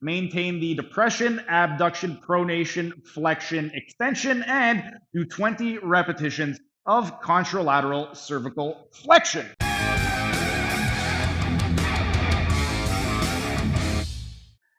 maintain the depression, abduction, pronation, flexion, extension, and do 20 repetitions of contralateral cervical flexion.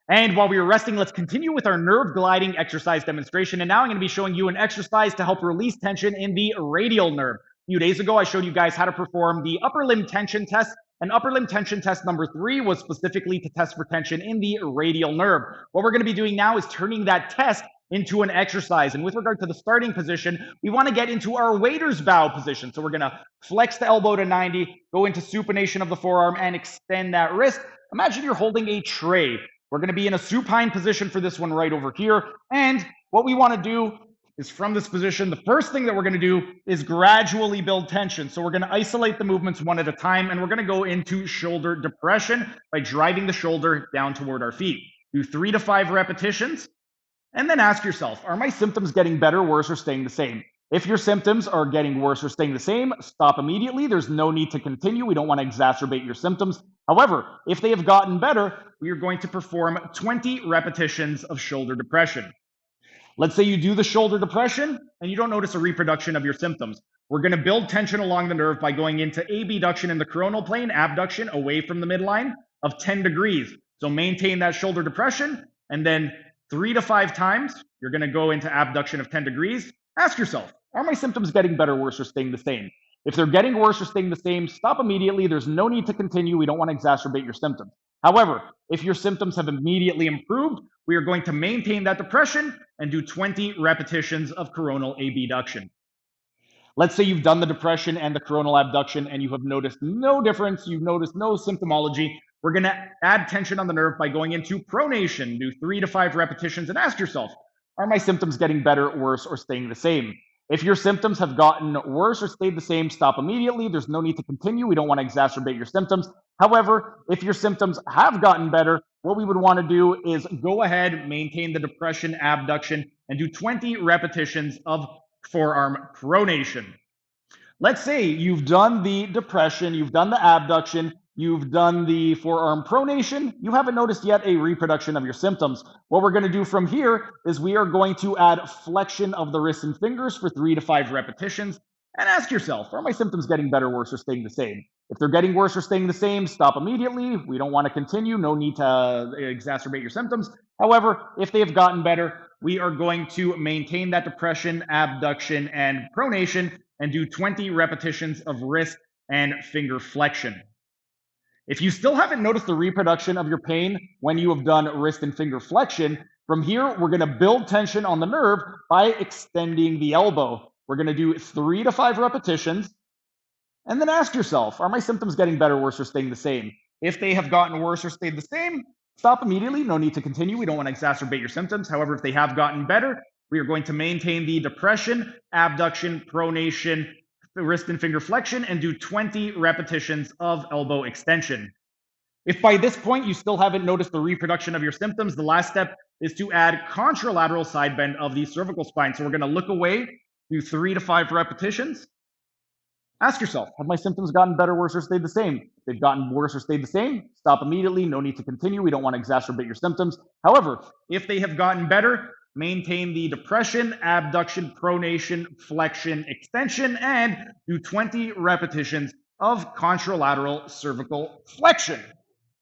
And while we were resting, let's continue with our nerve gliding exercise demonstration. And now I'm going to be showing you an exercise to help release tension in the radial nerve. A few days ago, I showed you guys how to perform the upper limb tension test. And upper limb tension test number 3 was specifically to test for tension in the radial nerve. What we're going to be doing now is turning that test into an exercise. And with regard to the starting position, we want to get into our waiter's bow position. So we're going to flex the elbow to 90, go into supination of the forearm, and extend that wrist. Imagine you're holding a tray. We're going to be in a supine position for this one right over here. And what we want to do is from this position, the first thing that we're going to do is gradually build tension. So we're going to isolate the movements one at a time, and we're going to go into shoulder depression by driving the shoulder down toward our feet. Do 3 to 5 repetitions, and then ask yourself, are my symptoms getting better, worse, or staying the same? If your symptoms are getting worse or staying the same, stop immediately. There's no need to continue. We don't want to exacerbate your symptoms. However, if they have gotten better, we are going to perform 20 repetitions of shoulder depression. Let's say you do the shoulder depression and you don't notice a reproduction of your symptoms. We're going to build tension along the nerve by going into abduction in the coronal plane, abduction away from the midline of 10 degrees. So maintain that shoulder depression, and then 3 to 5 times, you're going to go into abduction of 10 degrees. Ask yourself, are my symptoms getting better, worse, or staying the same? If they're getting worse or staying the same, stop immediately. There's no need to continue. We don't want to exacerbate your symptoms. However, if your symptoms have immediately improved, we are going to maintain that depression and do 20 repetitions of coronal abduction. Let's say you've done the depression and the coronal abduction and you have noticed no difference, you've noticed no symptomology. We're going to add tension on the nerve by going into pronation. Do 3 to 5 repetitions and ask yourself, are my symptoms getting better, worse, or staying the same? If your symptoms have gotten worse or stayed the same, stop immediately. There's no need to continue. We don't want to exacerbate your symptoms. However, if your symptoms have gotten better, what we would want to do is go ahead, maintain the depression, abduction, and do 20 repetitions of forearm pronation. Let's say you've done the depression, you've done the abduction, you've done the forearm pronation, you haven't noticed yet a reproduction of your symptoms. What we're going to do from here is we are going to add flexion of the wrists and fingers for 3 to 5 repetitions, and ask yourself, are my symptoms getting better, worse, or staying the same? If they're getting worse or staying the same, stop immediately. We don't want to continue. No need to exacerbate your symptoms. However, if they have gotten better, we are going to maintain that depression, abduction, and pronation and do 20 repetitions of wrist and finger flexion. If you still haven't noticed the reproduction of your pain when you have done wrist and finger flexion, from here, we're going to build tension on the nerve by extending the elbow. We're going to do 3 to 5 repetitions, and then ask yourself, are my symptoms getting better, worse, or staying the same? If they have gotten worse or stayed the same, stop immediately. No need to continue. We don't want to exacerbate your symptoms. However, if they have gotten better, we are going to maintain the depression, abduction, pronation, wrist and finger flexion, and do 20 repetitions of elbow extension. If by this point you still haven't noticed the reproduction of your symptoms, the last step is to add contralateral side bend of the cervical spine. So we're going to look away, do 3 to 5 repetitions. Ask yourself, have my symptoms gotten better, worse, or stayed the same? If they've gotten worse or stayed the same, stop immediately. No need to continue. We don't want to exacerbate your symptoms. However, if they have gotten better, maintain the depression, abduction, pronation, flexion, extension, and do 20 repetitions of contralateral cervical flexion.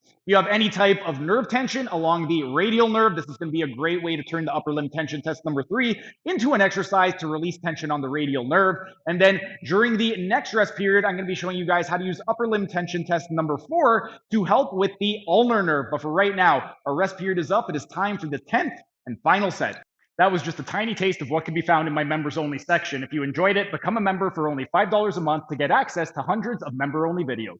If you have any type of nerve tension along the radial nerve, this is going to be a great way to turn the upper limb tension test number 3 into an exercise to release tension on the radial nerve. And then during the next rest period, I'm going to be showing you guys how to use upper limb tension test number 4 to help with the ulnar nerve. But for right now, our rest period is up. It is time for the 10th and final set. That was just a tiny taste of what can be found in my members only section. If you enjoyed it, become a member for only $5 a month to get access to hundreds of member only videos.